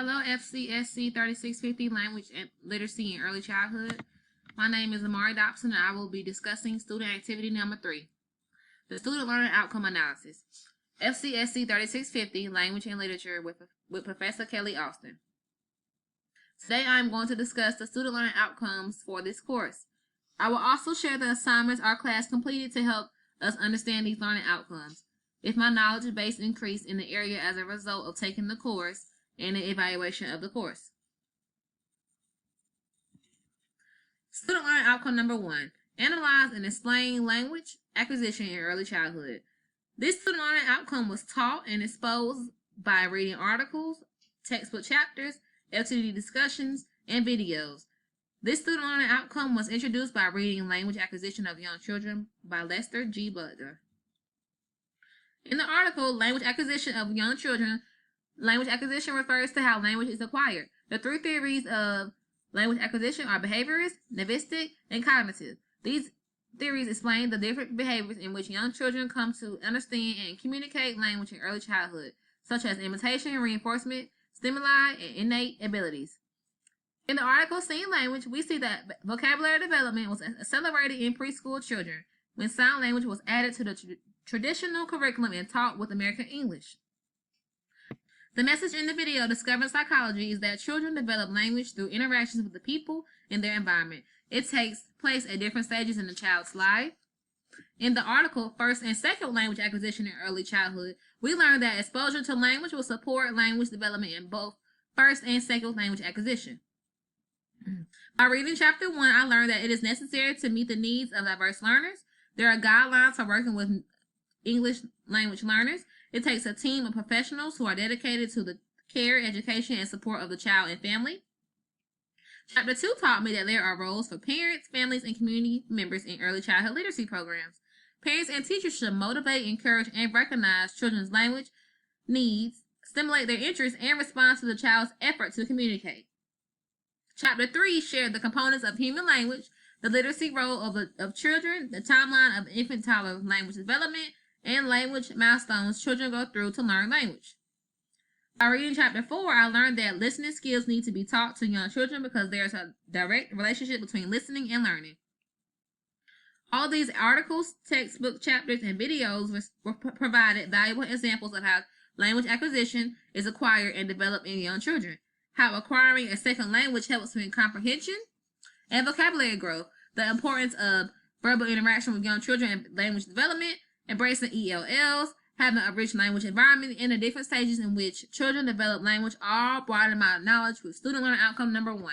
Hello, Fcsc 3650 Language and Literacy in Early Childhood. My name is Amari Dobson, and I will be discussing student activity number 3, the Student Learning Outcome Analysis. Fcsc 3650 Language and Literature with Professor Kelly Austin. Today I am going to discuss the student learning outcomes for this course. I will also share the assignments our class completed to help us understand these learning outcomes. If my knowledge base increased in the area as a result of taking the course, and the evaluation of the course. Student learning outcome number 1. Analyze and explain language acquisition in early childhood. This student learning outcome was taught and exposed by reading articles, textbook chapters, LTD discussions, and videos. This student learning outcome was introduced by reading Language Acquisition of Young Children by Lester G. Butler. In the article, Language Acquisition of Young Children, language acquisition refers to how language is acquired. The 3 theories of language acquisition are behaviorist, linguistic, and cognitive. These theories explain the different behaviors in which young children come to understand and communicate language in early childhood, such as imitation, reinforcement, stimuli, and innate abilities. In the article Seeing Language, we see that vocabulary development was accelerated in preschool children when sign language was added to the traditional curriculum and taught with American English. The message in the video, Discovering Psychology, is that children develop language through interactions with the people in their environment. It takes place at different stages in the child's life. In the article, First and Second Language Acquisition in Early Childhood, we learned that exposure to language will support language development in both first and second language acquisition. By reading Chapter 1, I learned that it is necessary to meet the needs of diverse learners. There are guidelines for working with English language learners. It takes a team of professionals who are dedicated to the care, education, and support of the child and family. Chapter 2 taught me that there are roles for parents, families, and community members in early childhood literacy programs. Parents and teachers should motivate, encourage, and recognize children's language needs, stimulate their interest, and respond to the child's effort to communicate. Chapter 3 shared the components of human language, the literacy role of children, the timeline of infant-toddler language development, and language milestones children go through to learn language. By reading Chapter 4, I learned that listening skills need to be taught to young children because there's a direct relationship between listening and learning. All these articles, textbook chapters, and videos provided valuable examples of how language acquisition is acquired and developed in young children, how acquiring a second language helps in comprehension and vocabulary growth, the importance of verbal interaction with young children and language development, embracing ELLs, having a rich language environment, and the different stages in which children develop language, all broaden my knowledge with student learning outcome number 1.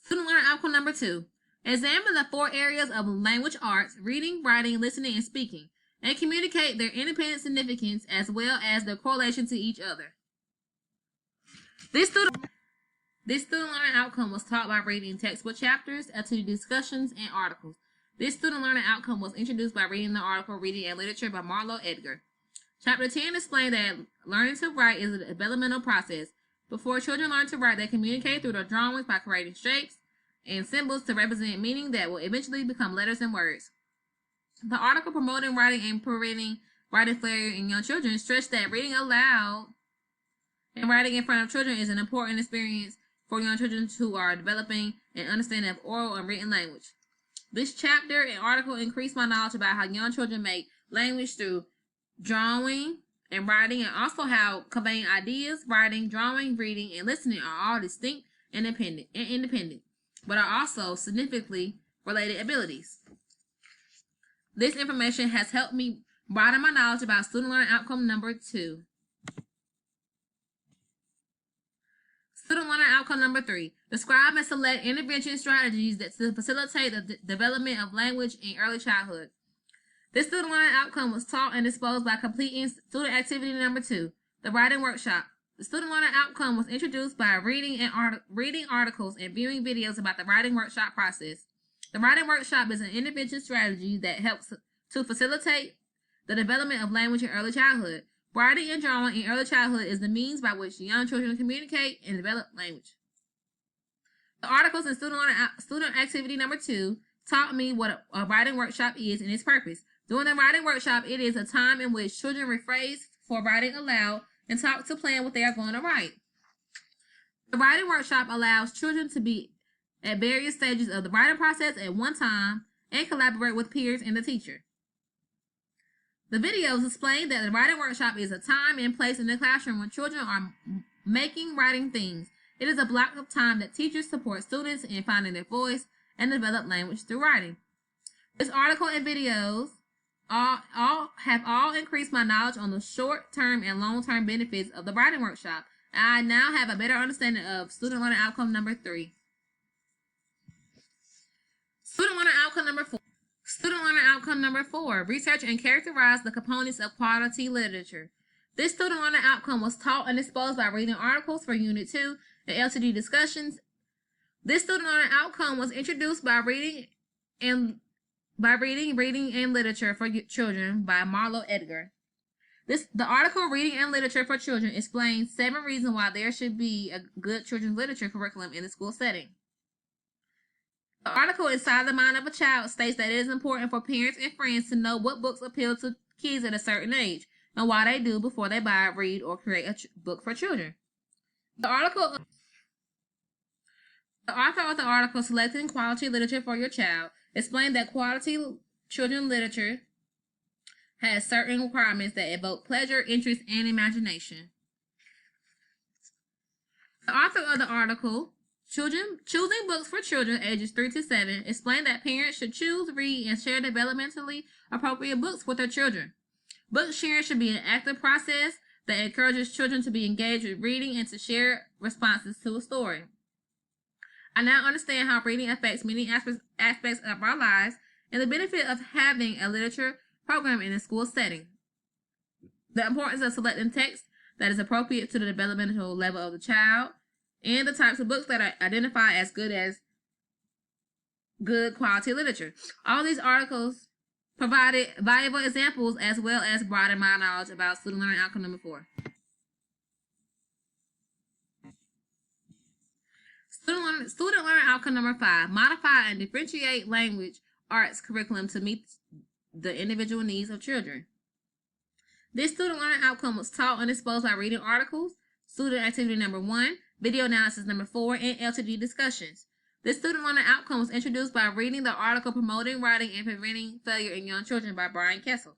Student learning outcome number 2. Examine the 4 areas of language arts: reading, writing, listening, and speaking, and communicate their independent significance as well as their correlation to each other. This student learning outcome was taught by reading textbook chapters, LTD discussions, and articles. This student learning outcome was introduced by reading the article Reading and Literature by Marlo Edgar. Chapter 10 explained that learning to write is a developmental process. Before children learn to write, they communicate through their drawings by creating shapes and symbols to represent meaning that will eventually become letters and words. The article Promoting Writing and Preventing Writing Failure in Young Children stressed that reading aloud and writing in front of children is an important experience for young children who are developing an understanding of oral and written language. This chapter and article increased my knowledge about how young children make language through drawing and writing, and also how conveying ideas, writing, drawing, reading, and listening are all distinct and independent, but are also significantly related abilities. This information has helped me broaden my knowledge about student learning outcome number 2. Student learning outcome number 3. Describe and select intervention strategies that to facilitate the development of language in early childhood. This student learning outcome was taught and exposed by completing student activity number 2, the writing workshop. The student learning outcome was introduced by reading articles and viewing videos about the writing workshop process. The writing workshop is an intervention strategy that helps to facilitate the development of language in early childhood. Writing and drawing in early childhood is the means by which young children communicate and develop language. The articles in student activity number 2 taught me what a writing workshop is and its purpose. During the writing workshop, it is a time in which children rephrase for writing aloud and talk to plan what they are going to write. The writing workshop allows children to be at various stages of the writing process at one time and collaborate with peers and the teacher. The videos explain that the writing workshop is a time and place in the classroom when children are making writing things. It is a block of time that teachers support students in finding their voice and develop language through writing. This article and videos all increased my knowledge on the short-term and long-term benefits of the writing workshop. I now have a better understanding of student learning outcome number 3. Student learning outcome number 4. Student learning outcome number 4. Research and characterize the components of quality literature. This student learning outcome was taught and exposed by reading articles for Unit 2 and LTD discussions. This student learning outcome was introduced by reading and literature for children by Marlo Edgar. The article Reading and Literature for Children explains 7 reasons why there should be a good children's literature curriculum in the school setting. The article Inside the Mind of a Child states that it is important for parents and friends to know what books appeal to kids at a certain age and why they do before they buy, read, or create a book for children. The author of the article Selecting Quality Literature for Your Child explained that quality children's literature has certain requirements that evoke pleasure, interest, and imagination. The author of the article, Choosing Books for Children ages 3 to 7, explained that parents should choose, read, and share developmentally appropriate books with their children. Book sharing should be an active process that encourages children to be engaged with reading and to share responses to a story. I now understand how reading affects many aspects of our lives and the benefit of having a literature program in a school setting. The importance of selecting text that is appropriate to the developmental level of the child, and the types of books that are identified as good quality literature. All these articles provided valuable examples as well as broadened my knowledge about student learning outcome number 4. Student learning outcome number 5. Modify and differentiate language arts curriculum to meet the individual needs of children. This student learning outcome was taught and exposed by reading articles, student activity number 1, video analysis number 4, and LTD discussions. This student learning outcome was introduced by reading the article Promoting Writing and Preventing Failure in Young Children by Brian Kessel.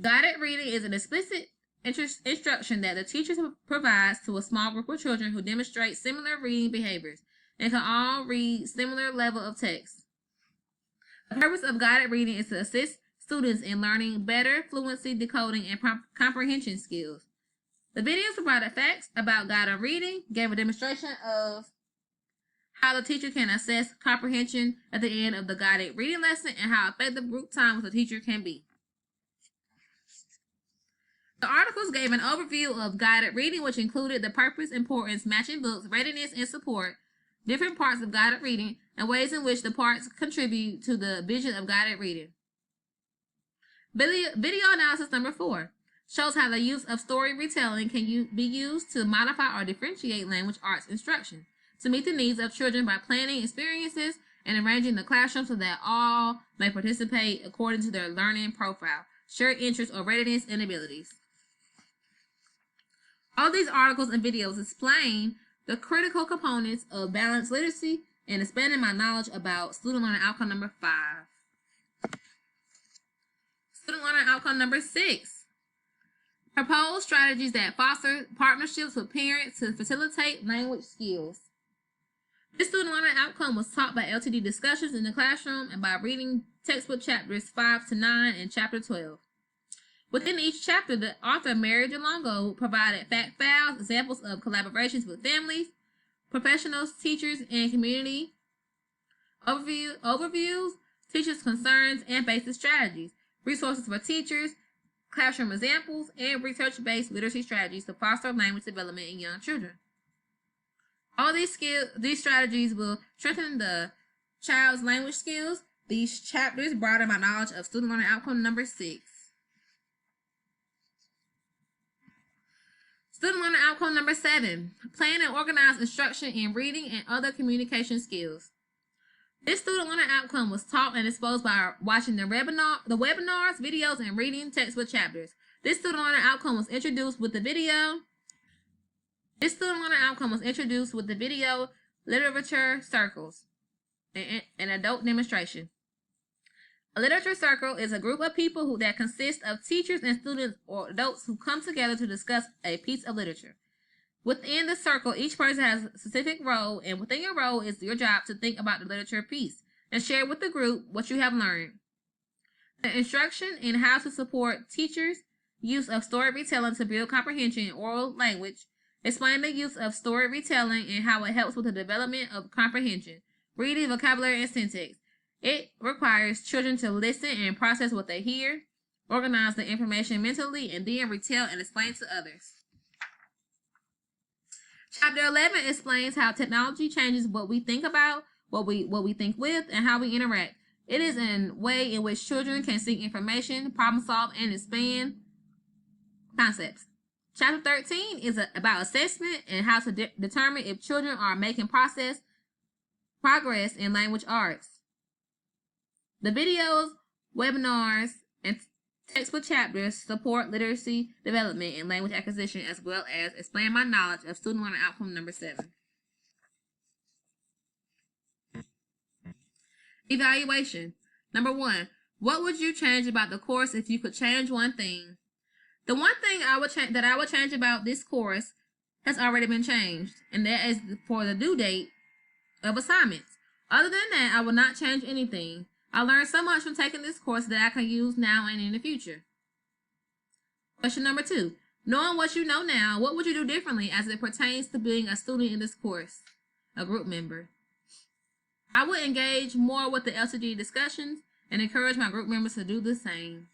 Guided reading is an explicit instruction that the teacher provides to a small group of children who demonstrate similar reading behaviors and can all read similar level of text. The purpose of guided reading is to assist students in learning better fluency, decoding, and comprehension skills. The videos provided facts about guided reading, gave a demonstration of how the teacher can assess comprehension at the end of the guided reading lesson and how effective group time with the teacher can be. The articles gave an overview of guided reading, which included the purpose, importance, matching books, readiness, and support, different parts of guided reading, and ways in which the parts contribute to the vision of guided reading. Video analysis number 4 shows how the use of story retelling can be used to modify or differentiate language arts instruction to meet the needs of children by planning experiences and arranging the classroom so that all may participate according to their learning profile, shared interests, or readiness and abilities. All these articles and videos explain the critical components of balanced literacy and expanding my knowledge about student learning outcome number 5. Student learning outcome number 6. Propose strategies that foster partnerships with parents to facilitate language skills. This student learning outcome was taught by LTD discussions in the classroom and by reading textbook chapters 5 to 9 and chapter 12. Within each chapter, the author, Mary DeLongo, provided fact files, examples of collaborations with families, professionals, teachers, and community, overviews, teachers' concerns, and basic strategies, resources for teachers, classroom examples, and research-based literacy strategies to foster language development in young children. All these strategies will strengthen the child's language skills. These chapters broaden my knowledge of student learning outcome number 6. Student learning outcome number 7. Plan and organize instruction in reading and other communication skills. This student learning outcome was taught and exposed by watching the webinars, videos, and reading textbook chapters. This student learning outcome was introduced with the video. Literature circles, an adult demonstration. A literature circle is a group of people that consist of teachers and students or adults who come together to discuss a piece of literature. Within the circle, each person has a specific role, and within your role is your job to think about the literature piece and share with the group what you have learned. The instruction in how to support teachers' use of story retelling to build comprehension in oral language. Explain the use of story retelling and how it helps with the development of comprehension, reading, vocabulary, and syntax. It requires children to listen and process what they hear, organize the information mentally, and then retell and explain to others. Chapter 11 explains how technology changes what we think about, what we think with, and how we interact. It is a way in which children can seek information, problem solve, and expand concepts. Chapter 13 is about assessment and how to determine if children are making progress in language arts. The videos, webinars, and textbook chapters support literacy development and language acquisition, as well as expand my knowledge of student learning outcome number 7. Evaluation. Number 1. What would you change about the course if you could change one thing? The one thing I would change about this course has already been changed, and that is for the due date of assignments. Other than that, I will not change anything. I learned so much from taking this course that I can use now and in the future. Question number 2. Knowing what you know now, what would you do differently as it pertains to being a student in this course, a group member? I would engage more with the LCD discussions and encourage my group members to do the same.